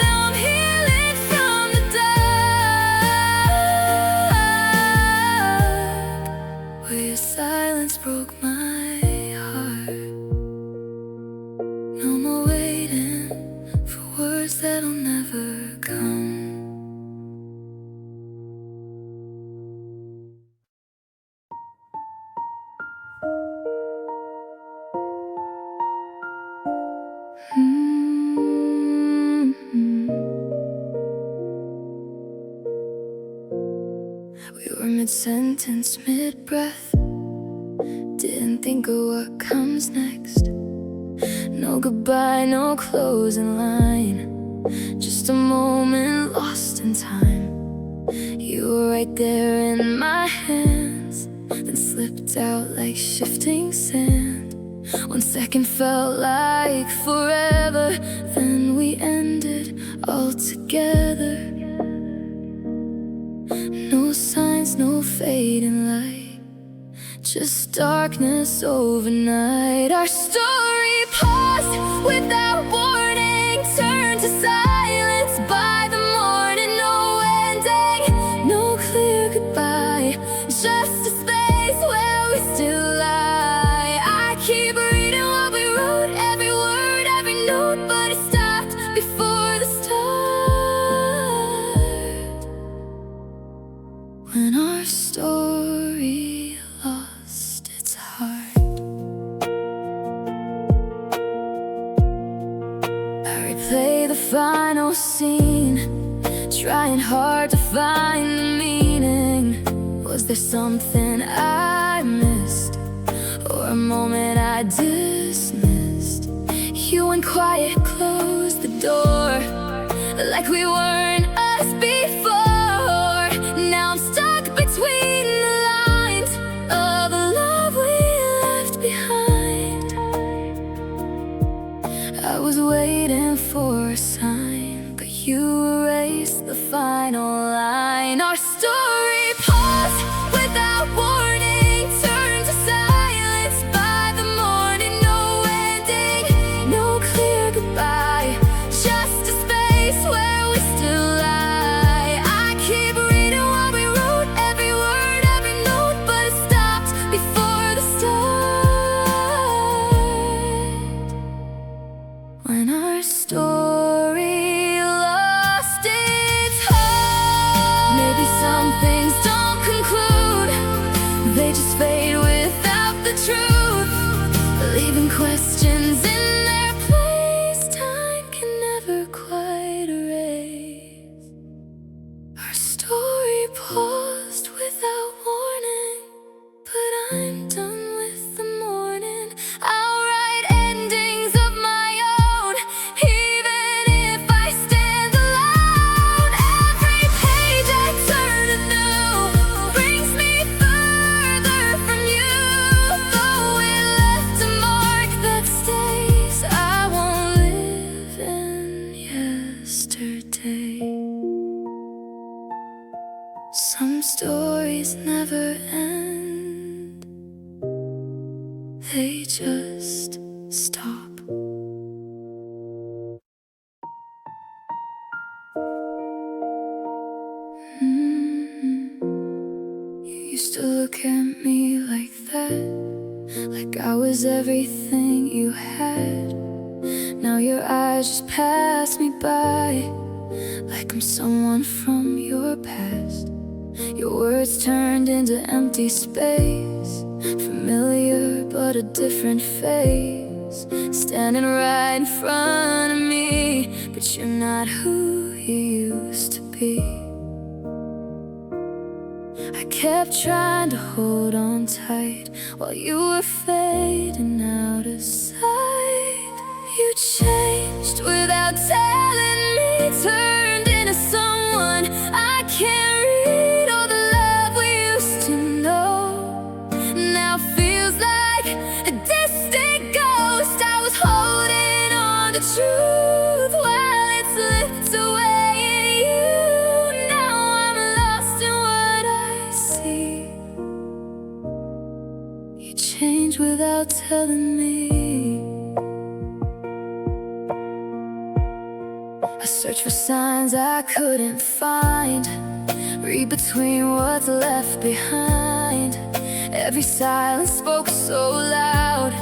Now I'm healing from the dark, where your silence broke my heart. No more waiting for words that'll never come. We were mid-sentence, mid-breath, didn't think of what comes next. No goodbye, no closing line, just a moment lost in time. You were right there in my hands, then slipped out like shifting sand. 1 second felt like forever, then we ended all together. No signs, no fading light, just darkness overnight. Our story paused without warning, turned to silence by the morning. No ending, no clear goodbye, just a space where we still lie. I keep reading what we wrote, every word, every note, but it stopped before the start. When our story no scene, trying hard to find the meaning. Was there something I missed, or a moment I dismissed? You went quiet, closed the door, like we weren't us before. Now I'm stuck between the lines of the love we left behind. I was waiting for a sign, but you erased the final line. Our story paused without warning, turned to silence by the morning. No ending, no clear goodbye, just a space where we still lie. I keep reading what we wrote, every word, every note, but it stopped before the start. When our story lost its heart. Maybe some things don't conclude, they just fade without the truth, leaving questions in their place time can never quite erase. Our story paused without warning, but I'm done with the morning. I'll write endings of my own, even if I stand alone. Every page I turn anew brings me further from you. Though it left a mark that stays, I won't live in yesterday. Some stories never end, they just stop. You used to look at me like that, like I was everything you had. Now your eyes just pass me by, like I'm someone from your past. Your words turned into empty space, familiar but a different face, standing right in front of me, but you're not who you used to be. I kept trying to hold on tight while you were fading out of sight. You changed without telling me, turned into someone I can't read. All the love we used to know now feels like a distant ghost. I was holding on to truth while it slipped away in you. Now I'm lost in what I see. You changed without telling me. I searched for signs I couldn't find, read between what's left behind. Every silence spoke so loud,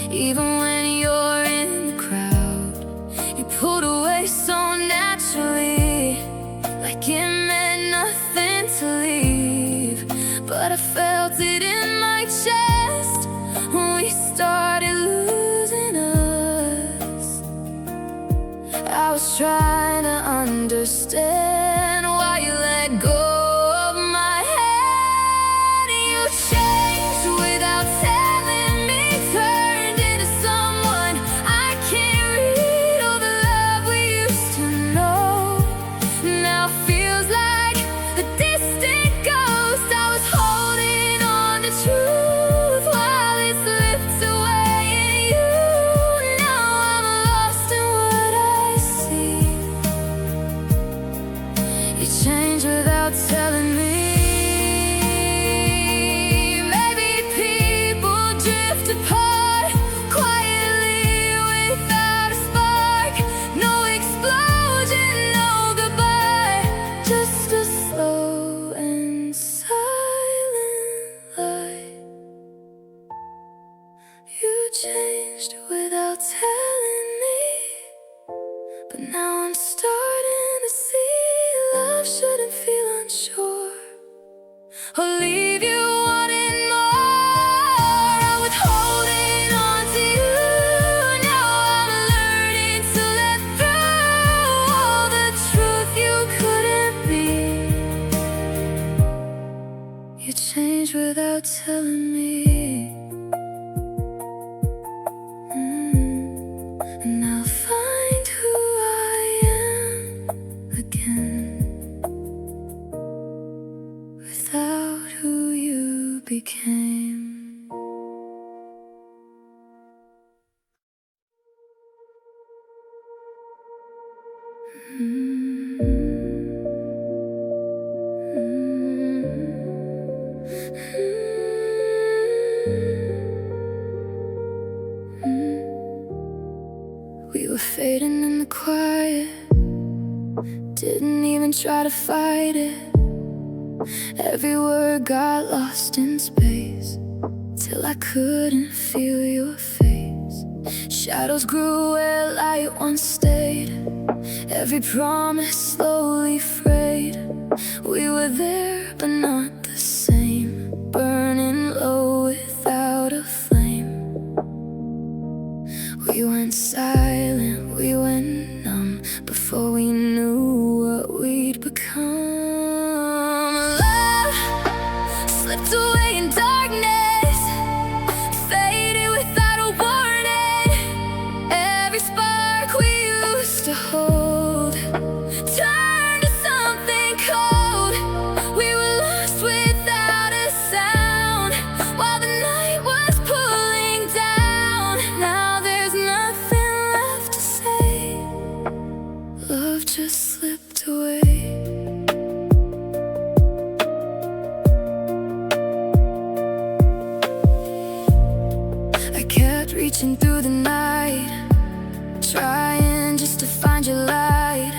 even when you're in the crowd. You pulled away so naturally, like it meant nothing to leave. But I felt it in my chest when we started losing us. I was trying to understand why you let go of my hand. You changed without telling me, turned into someone I can't read. All the love we used to know now feels like a distant ghost. I was holding on to truth while it slipped away in you. Now I'm lost in what I see. You changed without telling me. Maybe people drift apart quietly without a spark. No explosion, no goodbye, just a slow and silent light. You changed without telling me, but now I'm starting to see love shouldn't feel unsure or leave you wanting more. I'm withholding on to you. Now I'm learning to let through. change without telling me. And I'll find who I am again, without who you became. We were fading in the quiet, didn't even try to fight it. Every word got lost in space, till I couldn't feel your face. Shadows grew where light once stayed, every promise slowly frayed. We were there but not the same, burning low without a flame. We went silent, we went numb, before we knew what we'd become. Love slipped away in darkness, faded without a warning. Every spark we used to hold turned to something cold. We were lost without a sound, while the night was pulling down. Now there's nothing left to say, love just slipped away. I kept reaching through the night, trying just to find your light,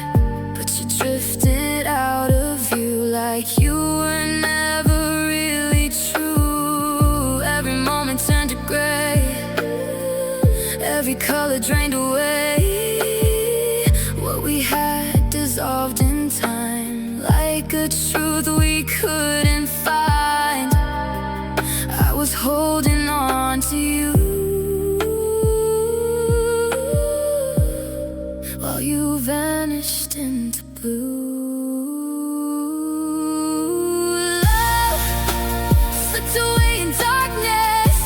but you drifted out of view like you were never really true. Every moment turned to gray, every color drained away. What we had dissolved in time, like a truth we couldn't find. I was holding on to you, while you vanished into blue. Love slipped away in darkness,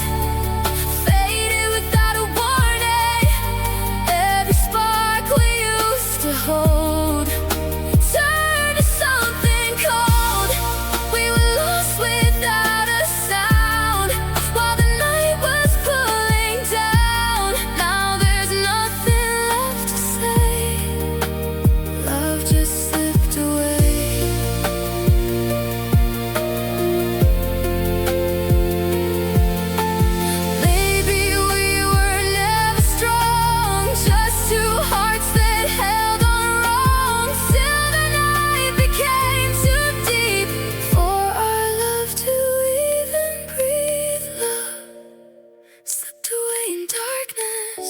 faded without a warning. Every spark we used to hold turned to something cold. We were lost without a sound, while the night was pulling down. Now there's nothing left to say, love just slipped away. Maybe we were never strong, just two hearts that held on wrong, till the night became too deep for our love to even breathe. Love slipped away in darkness,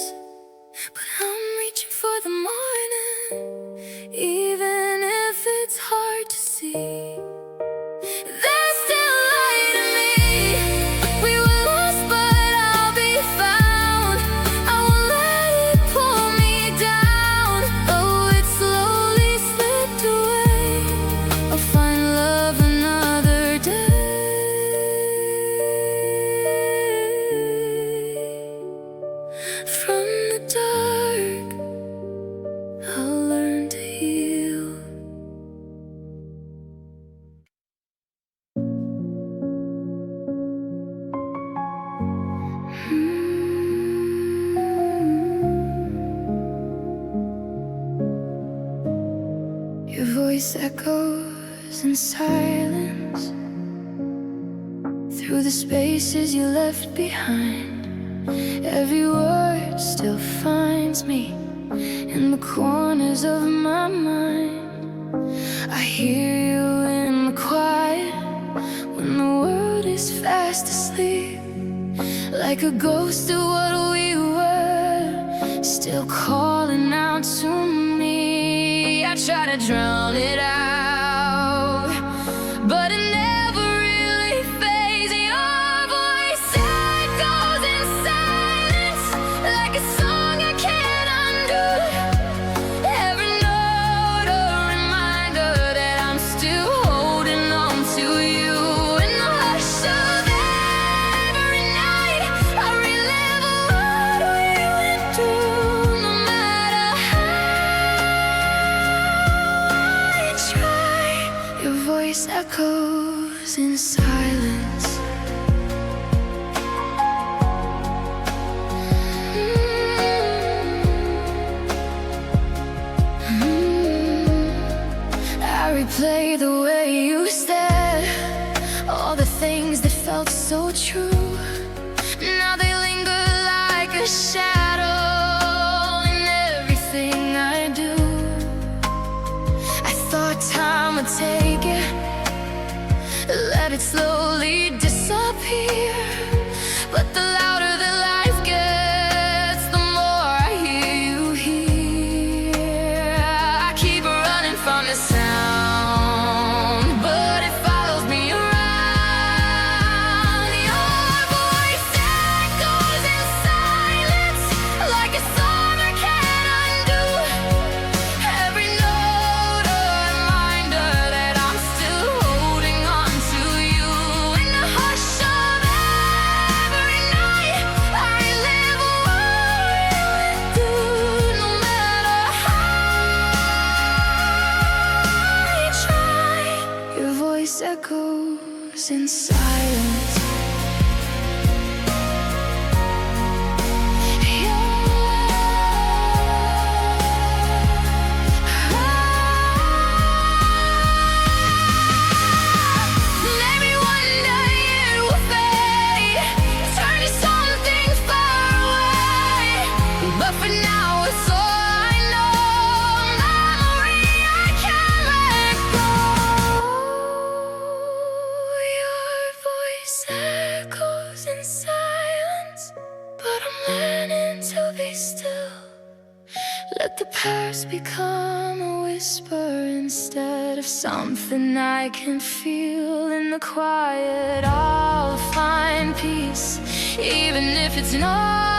but I'm reaching for the morning, even if it's hard to see. There's still light in me. We were lost, but I'll be found. I won't let it pull me down, though it slowly slipped away. I'll find love another day. From the dark, I'll learn to heal. Your voice echoes in silence, through the spaces you left behind. Every word still finds me in the corners of my mind. I hear you in the quiet, when the world is fast asleep, like a ghost of what we were, still calling out to me. I try to drown it out, but it never really fades. Your voice echoes in silence, like a song I can't undo. Every note a reminder that I'm still holding on to you. In the hush of things that felt so true, now they linger like a shadow in everything I do. I thought time would take it, let it slowly disappear, but the louder that life gets, the more I hear you here. I keep running from the sound, but it follows me around. Your voice echoes in silence, like a song I can't undo. Every note a reminder that I'm still holding on to you. In the hush of every night, I relive what we went through. No matter how I try, your voice echoes in silence. Maybe one day it will fade, turn to something far away, but for now it's all I know. Memory I can't let go. Your voice echoes in silence, but I'm learning to be still. Let the past become a whisper instead of something I can feel. In the quiet I'll find peace, even if it's not